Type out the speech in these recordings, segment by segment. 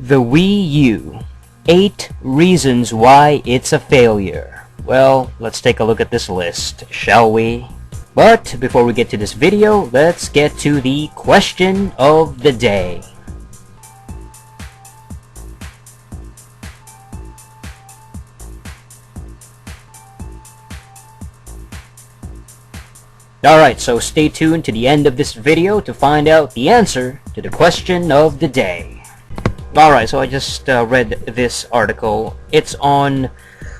The Wii U. 8 reasons why it's a failure. Well, let's take a look at this list, shall we? But before we get to this video, let's get to the question of the day. Alright, so stay tuned to the end of this video to find out the answer to the question of the day. Alright, so I just read this article. It's on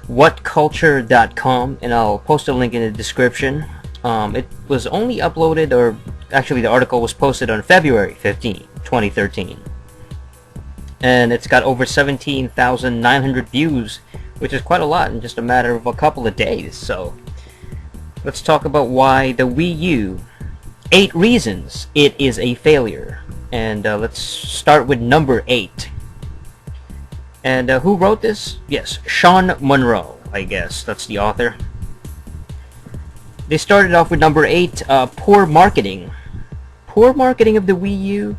whatculture.com, and I'll post a link in the description. It was only uploaded, or actually the article was posted on February 15, 2013. And it's got over 17,900 views, which is quite a lot in just a matter of a couple of days. So let's talk about why the Wii U. 8 reasons it is a failure. And let's start with number 8. And who wrote this? Yes, Sean Monroe, I guess. That's the author. They started off with number 8, poor marketing. Poor marketing of the Wii U?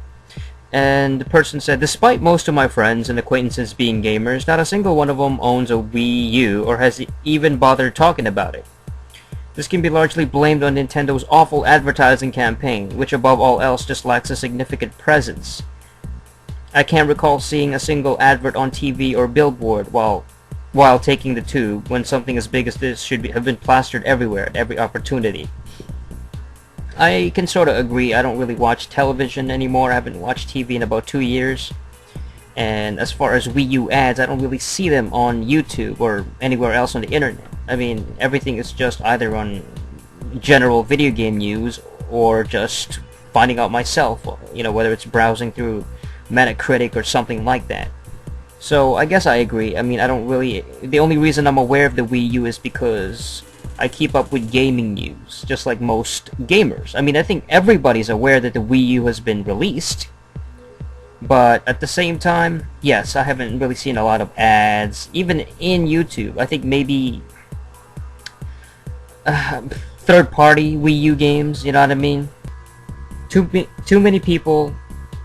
And the person said, despite most of my friends and acquaintances being gamers, not a single one of them owns a Wii U or has even bothered talking about it. This can be largely blamed on Nintendo's awful advertising campaign, which above all else just lacks a significant presence. I can't recall seeing a single advert on TV or billboard while taking the tube, when something as big as this should have been plastered everywhere at every opportunity. I can sort of agree. I don't really watch television anymore. I haven't watched TV in about 2 years. And as far as Wii U ads, I don't really see them on YouTube or anywhere else on the internet. I mean, everything is just either on general video game news or just finding out myself, whether it's browsing through Metacritic or something like that. So I guess I agree. I mean, the only reason I'm aware of the Wii U is because I keep up with gaming news, just like most gamers. I mean, I think everybody's aware that the Wii U has been released. But at the same time, yes, I haven't really seen a lot of ads, even in YouTube. I think maybe third-party Wii U games, you know what I mean? Too many people,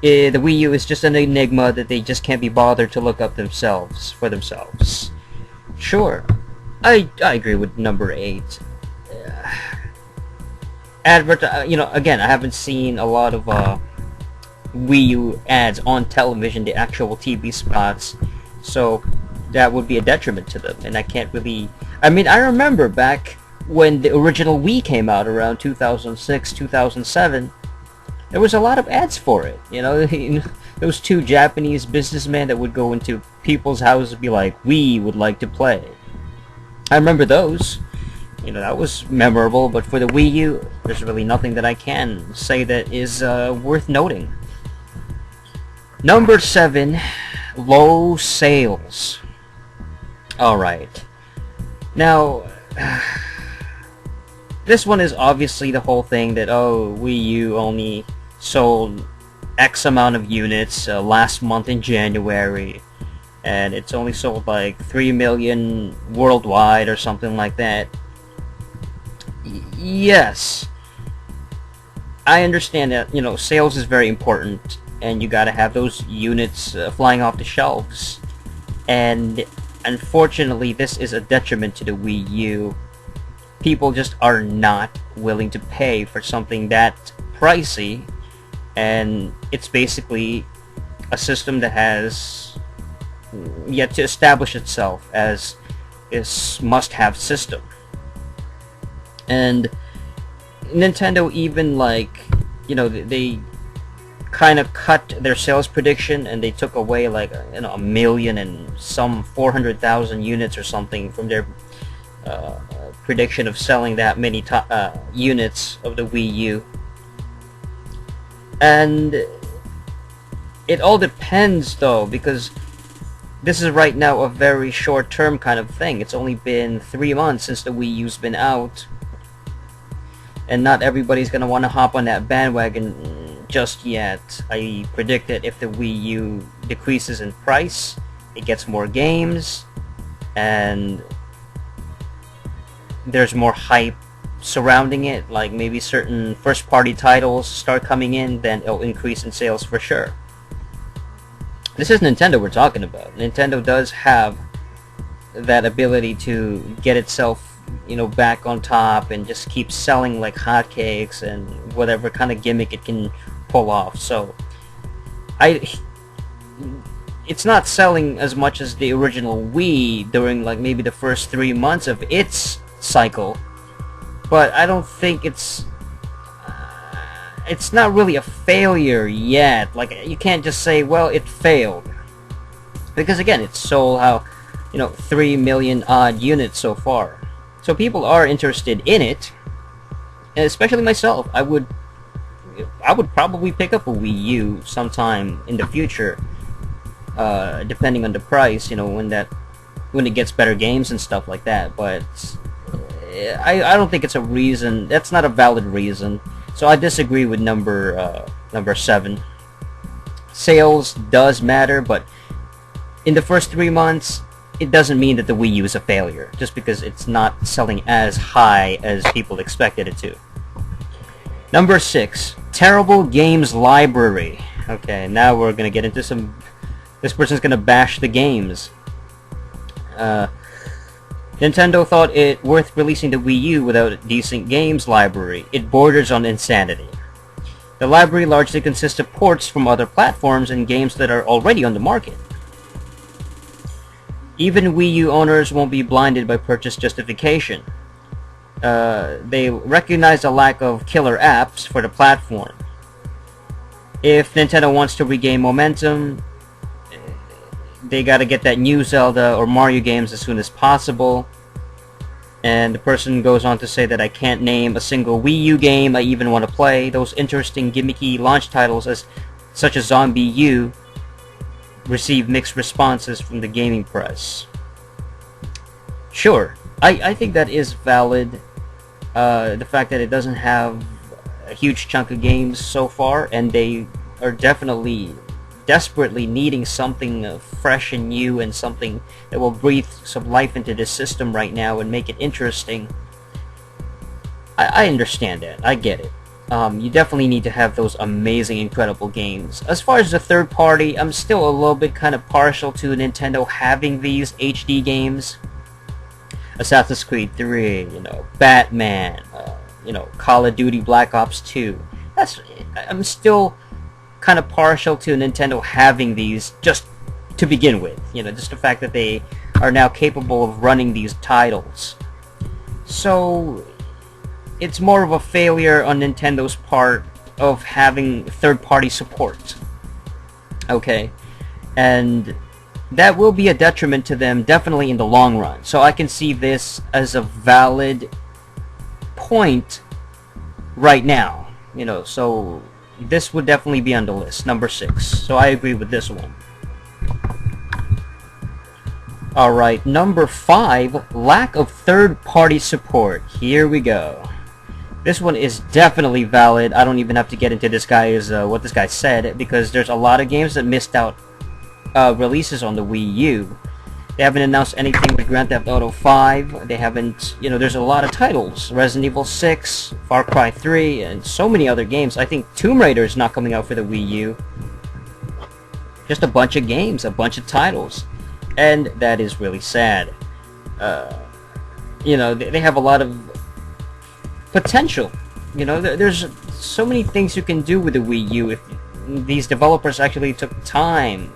the Wii U is just an enigma that they just can't be bothered to look up for themselves. Sure, I agree with number 8. Again, I haven't seen a lot of Wii U ads on television, the actual TV spots, so that would be a detriment to them, and I can't really... I mean, I remember back when the original Wii came out around 2006, 2007, there was a lot of ads for it, those 2 Japanese businessmen that would go into people's houses and be like, we would like to play. I remember those. That was memorable, but for the Wii U, there's really nothing that I can say that is worth noting. Number 7, low sales. Alright. Now, this one is obviously the whole thing that, Wii U only sold X amount of units last month in January, and it's only sold like 3 million worldwide or something like that. Yes, I understand that, sales is very important, and you gotta have those units flying off the shelves. And unfortunately, this is a detriment to the Wii U. People just are not willing to pay for something that pricey, and it's basically a system that has yet to establish itself as this must-have system. And Nintendo even they kind of cut their sales prediction, and they took away like a million and some 400,000 units or something from their prediction of selling that many units of the Wii U. And it all depends though, because this is right now a very short-term kind of thing. It's only been 3 months since the Wii U's been out, and not everybody's gonna want to hop on that bandwagon just yet. I predict that if the Wii U decreases in price, it gets more games, and there's more hype surrounding it, like maybe certain first-party titles start coming in, then it'll increase in sales for sure. This is Nintendo we're talking about. Nintendo does have that ability to get itself, back on top and just keep selling like hotcakes and whatever kind of gimmick it can pull off. So, it's not selling as much as the original Wii during like maybe the first 3 months of its cycle, but I don't think it's not really a failure yet. Like, you can't just say, well, it failed, because again, it's sold 3 million odd units so far. So people are interested in it, and especially myself. I would probably pick up a Wii U sometime in the future, depending on the price, when it gets better games and stuff like that. But I don't think it's a reason. That's not a valid reason. So I disagree with number 7. Sales does matter, but in the first 3 months, it doesn't mean that the Wii U is a failure just because it's not selling as high as people expected it to. Number 6, terrible games library. Okay, now we're gonna get into some. This person's gonna bash the games. Nintendo thought it worth releasing the Wii U without a decent games library. It borders on insanity. The library largely consists of ports from other platforms and games that are already on the market. Even Wii U owners won't be blinded by purchase justification. They recognize a lack of killer apps for the platform. If Nintendo wants to regain momentum, they gotta get that new Zelda or Mario games as soon as possible. And the person goes on to say that I can't name a single Wii U game I even want to play. Those interesting gimmicky launch titles such as Zombie U receive mixed responses from the gaming press. Sure, I think that is valid. The fact that it doesn't have a huge chunk of games so far, and they are definitely desperately needing something fresh and new and something that will breathe some life into this system right now and make it interesting. I understand that. I get it. You definitely need to have those amazing, incredible games. As far as the third party, I'm still a little bit kind of partial to Nintendo having these HD games. Assassin's Creed 3, Batman, Call of Duty Black Ops 2. I'm still kind of partial to Nintendo having these just to begin with. Just the fact that they are now capable of running these titles. So it's more of a failure on Nintendo's part of having third-party support. Okay? And that will be a detriment to them definitely in the long run. So I can see this as a valid point right now. So this would definitely be on the list, number 6. So I agree with this one. Alright, number 5, lack of third-party support. Here we go. This one is definitely valid. I don't even have to get into what this guy said, because there's a lot of games that missed out releases on the Wii U. They haven't announced anything with Grand Theft Auto 5. They haven't, there's a lot of titles. Resident Evil 6, Far Cry 3, and so many other games. I think Tomb Raider is not coming out for the Wii U. Just a bunch of games, a bunch of titles. And that is really sad. They have a lot of potential. There's so many things you can do with the Wii U if these developers actually took time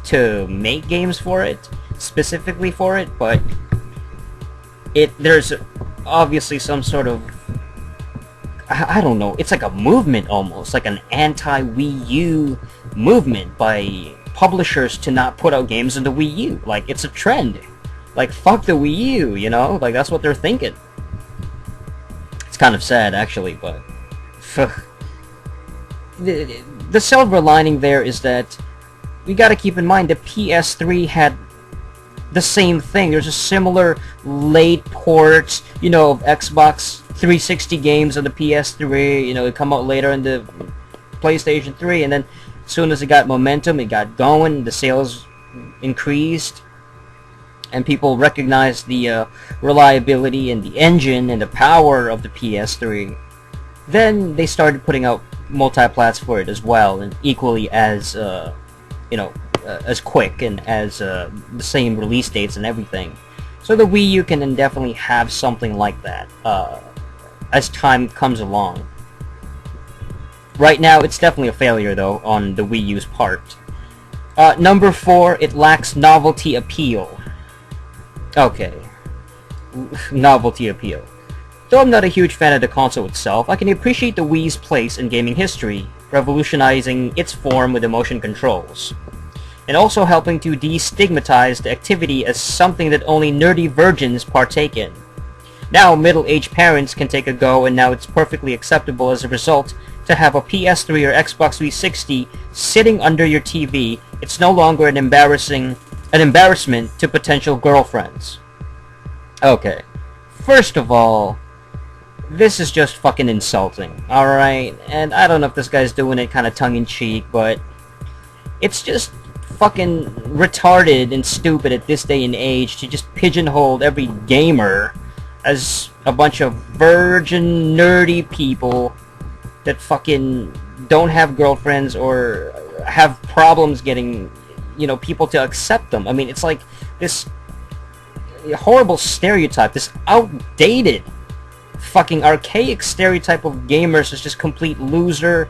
to make games for it, specifically for it, but there's obviously some sort of, I don't know, it's like a movement almost, like an anti-Wii U movement by publishers to not put out games on the Wii U. Like, it's a trend. Like, fuck the Wii U, Like, that's what they're thinking. It's kind of sad, actually, but the silver lining there is that we gotta keep in mind the PS3 had the same thing. There's a similar late port, of Xbox 360 games on the PS3. It come out later in the PlayStation 3, and then as soon as it got momentum, it got going, the sales increased, and people recognized the reliability and the engine and the power of the PS3. Then they started putting out multi-plats for it as well, and equally as as quick and as the same release dates and everything. So the Wii U can definitely have something like that as time comes along. Right now, it's definitely a failure, though, on the Wii U's part. Number 4, it lacks novelty appeal. Okay. Novelty appeal. Though I'm not a huge fan of the console itself, I can appreciate the Wii's place in gaming history, revolutionizing its form with the motion controls, and also helping to destigmatize the activity as something that only nerdy virgins partake in. Now, middle-aged parents can take a go, and now it's perfectly acceptable as a result to have a PS3 or Xbox 360 sitting under your TV. It's no longer an embarrassment to potential girlfriends. Okay. First of all, this is just fucking insulting, alright? And I don't know if this guy's doing it kind of tongue-in-cheek, but it's just fucking retarded and stupid at this day and age to just pigeonhole every gamer as a bunch of virgin, nerdy people that fucking don't have girlfriends or have problems getting, you know, people to accept them. I mean, it's like this horrible stereotype, this outdated, fucking archaic stereotype of gamers as just complete loser,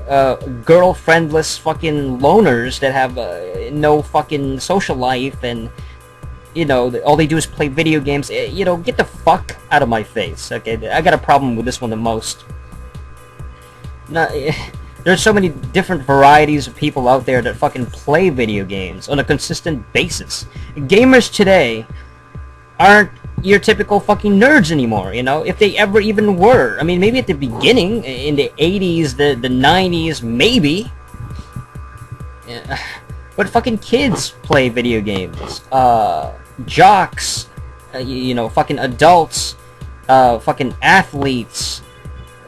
girlfriendless fucking loners that have no fucking social life, and you know, all they do is play video games. You know, get the fuck out of my face. Okay, I got a problem with this one the most. There's so many different varieties of people out there that fucking play video games on a consistent basis. Gamers today aren't your typical fucking nerds anymore, you know, if they ever even were. I mean, maybe at the beginning, in the 80s, the 90s, maybe. Yeah. But fucking kids play video games. Jocks, you know, fucking adults, fucking athletes,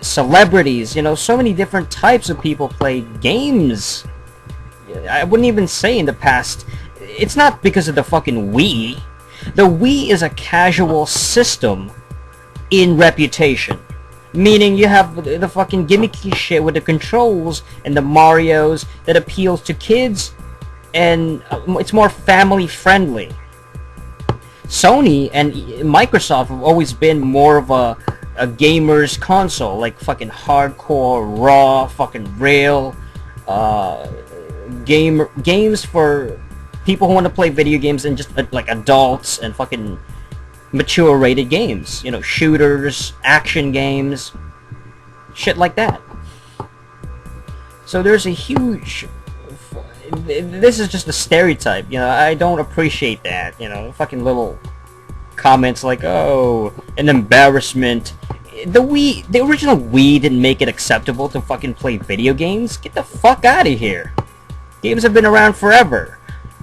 celebrities, you know, so many different types of people play games. I wouldn't even say in the past. It's not because of the fucking Wii. The Wii is a casual system in reputation. Meaning you have the fucking gimmicky shit with the controls and the Marios that appeals to kids, and it's more family friendly. Sony and Microsoft have always been more of a gamer's console, like fucking hardcore, raw, fucking real games for people who want to play video games and just like adults, and fucking mature rated games, you know, shooters, action games, shit like that. So there's a huge, this is just a stereotype, you know. I don't appreciate that, you know, fucking little comments like, oh, an embarrassment. The original Wii didn't make it acceptable to fucking play video games. Get the fuck out of here. Games have been around forever.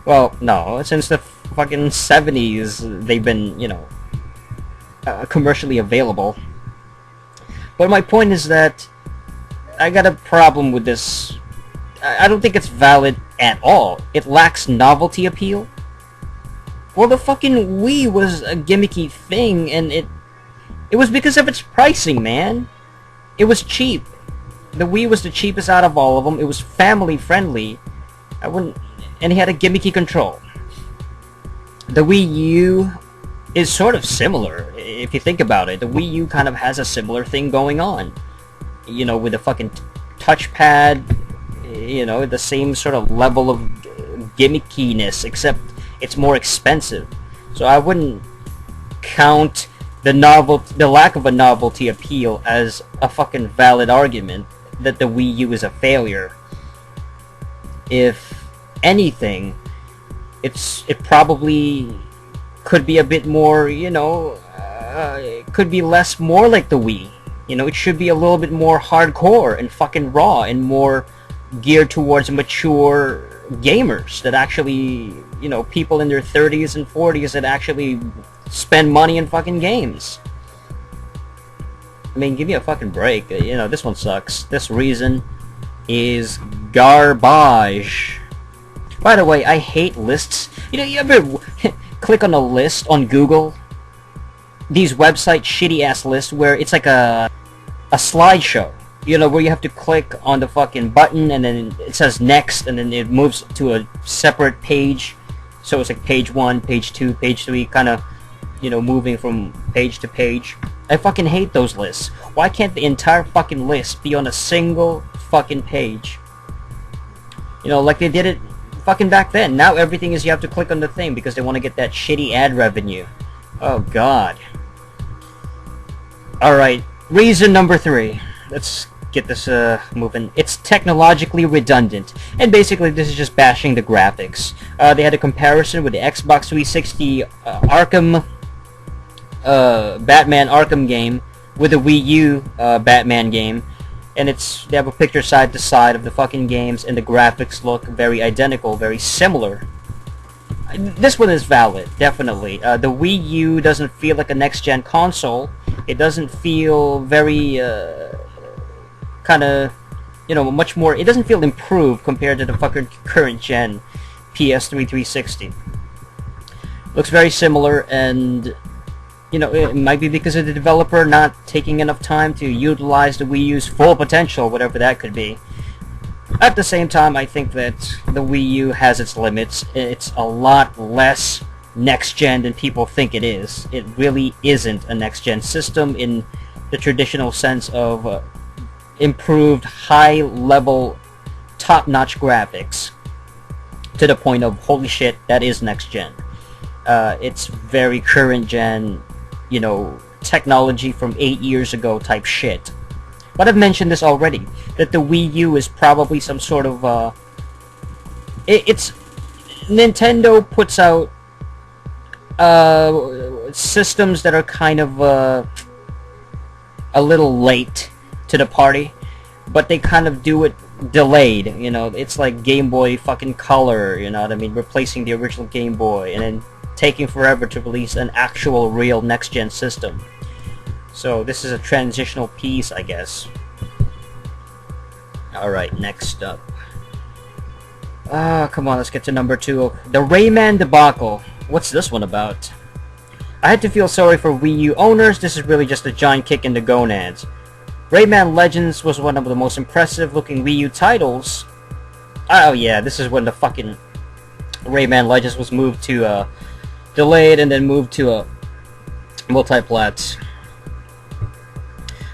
Well, no, since the fucking 70s, they've been, you know, commercially available. But my point is that I got a problem with this. I don't think it's valid at all. It lacks novelty appeal. Well, the fucking Wii was a gimmicky thing, and it was because of its pricing, man. It was cheap. The Wii was the cheapest out of all of them. It was family friendly. And it had a gimmicky control. The Wii U is sort of similar, if you think about it. The Wii U kind of has a similar thing going on. You know, with the fucking touchpad, you know, the same sort of level of gimmickiness, except it's more expensive. So I wouldn't count the lack of a novelty appeal as a fucking valid argument that the Wii U is a failure. If anything, it probably could be a bit more, you know, it could be more like the Wii. You know, it should be a little bit more hardcore and fucking raw and more geared towards mature gamers that actually, you know, people in their 30s and 40s that actually spend money in fucking games. I mean, give me a fucking break. You know, this one sucks. This reason is garbage. By the way, I hate lists. You know, you ever click on a list on Google? These website shitty ass lists where it's like a slideshow you know, where you have to click on the fucking button and then it says next and then it moves to a separate page. So it's like page 1, page 2, page 3, kind of, you know, moving from page to page. I fucking hate those lists. Why can't the entire fucking list be on a single fucking page? You know, like they did it fucking back then. Now everything is you have to click on the thing because they want to get that shitty ad revenue. Oh god. Alright, reason number 3. Let's get this moving. It's technologically redundant. And basically this is just bashing the graphics. They had a comparison with the Xbox 360 Arkham Batman Arkham game with the Wii U Batman game, and they have a picture side to side of the fucking games, and the graphics look very identical, very similar. This one is valid, definitely. The Wii U doesn't feel like a next-gen console. It doesn't feel very kind of, you know, much more. It doesn't feel improved compared to the fucking current gen PS3 360. Looks very similar, and you know, it might be because of the developer not taking enough time to utilize the Wii U's full potential, whatever that could be. At the same time, I think that the Wii U has its limits. It's a lot less next-gen than people think it is. It really isn't a next-gen system in the traditional sense of improved, high-level, top-notch graphics to the point of, holy shit, that is next-gen. It's very current-gen, you know, technology from 8 years ago type shit. But I've mentioned this already, that the Wii U is probably some sort of, it's... Nintendo puts out, systems that are kind of, a little late to the party, but they kind of do it delayed, you know. It's like Game Boy fucking Color, you know what I mean, replacing the original Game Boy, and then taking forever to release an actual real next-gen system. So this is a transitional piece, I guess. Alright, next up. Come on, let's get to number 2. The Rayman debacle. What's this one about? I had to feel sorry for Wii U owners. This is really just a giant kick in the gonads. Rayman Legends was one of the most impressive looking Wii U titles. Oh yeah, this is when the fucking Rayman Legends was moved to, delayed and then moved to multi-plats.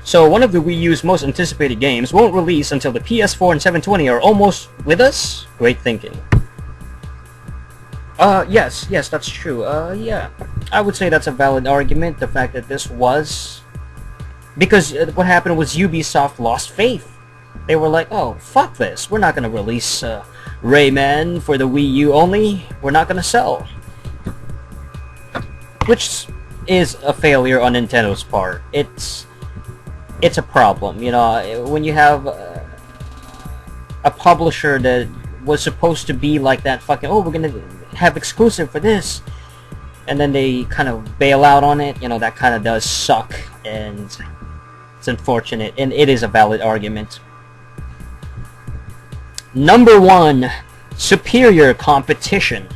So one of the Wii U's most anticipated games won't release until the PS4 and 720 are almost with us? Great thinking. Yes, that's true. Yeah. I would say that's a valid argument, the fact that this was... Because what happened was Ubisoft lost faith. They were like, oh, fuck this. We're not gonna release, Rayman for the Wii U only. We're not gonna sell. Which is a failure on Nintendo's part. It's a problem, you know, when you have a publisher that was supposed to be like that fucking, oh, we're gonna have exclusive for this, and then they kind of bail out on it, you know, that kind of does suck, and it's unfortunate, and it is a valid argument. Number 1, superior competition.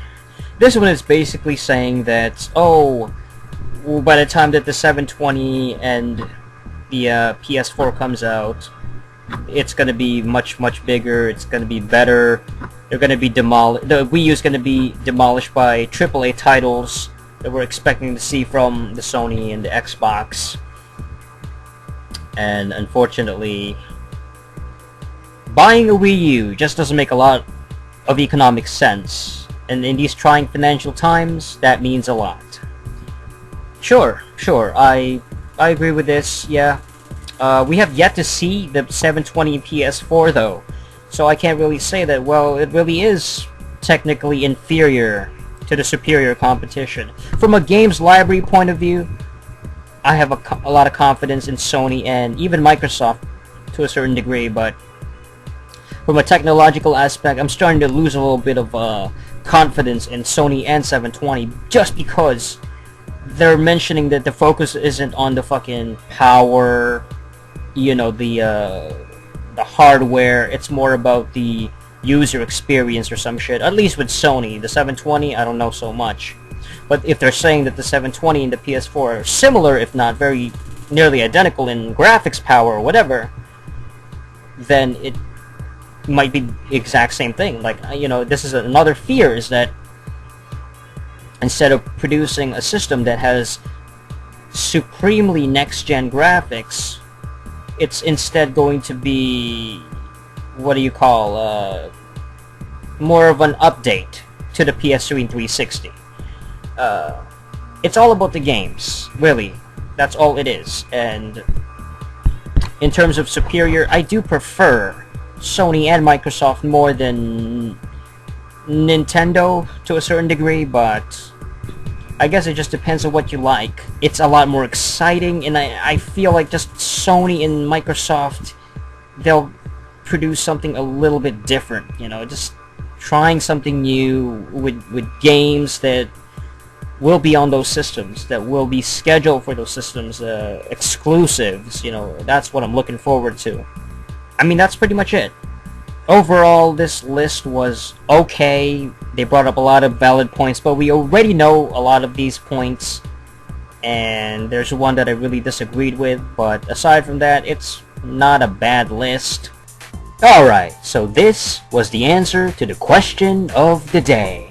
This one is basically saying that, oh, by the time that the 720 and the PS4 comes out, it's gonna be much bigger. It's gonna be better. They're gonna be demolished. The Wii U is gonna be demolished by AAA titles that we're expecting to see from the Sony and the Xbox. And unfortunately, buying a Wii U just doesn't make a lot of economic sense. And in these trying financial times, that means a lot. Sure, I agree with this, yeah. We have yet to see the 720 PS4 though, so I can't really say that, well, it really is technically inferior to the superior competition. From a games library point of view, I have a lot of confidence in Sony and even Microsoft to a certain degree, but from a technological aspect, I'm starting to lose a little bit of confidence in Sony and 720 just because they're mentioning that the focus isn't on the fucking power, you know, the hardware. It's more about the user experience or some shit. At least with Sony. The 720, I don't know so much. But if they're saying that the 720 and the PS4 are similar, if not very nearly identical in graphics power or whatever, then it might be the exact same thing. Like, this is another fear, is that instead of producing a system that has supremely next-gen graphics, it's instead going to be, what do you call, more of an update to the PS3 and 360. It's all about the games, really. That's all it is. And in terms of superior, I do prefer Sony and Microsoft more than Nintendo to a certain degree, but I guess it just depends on what you like. It's a lot more exciting, and I feel like just Sony and Microsoft, they'll produce something a little bit different, just trying something new with games that will be on those systems, that will be scheduled for those systems, exclusives, that's what I'm looking forward to. I mean, that's pretty much it. Overall, this list was okay. They brought up a lot of valid points, but we already know a lot of these points, and there's one that I really disagreed with, but aside from that, it's not a bad list. Alright, so this was the answer to the question of the day.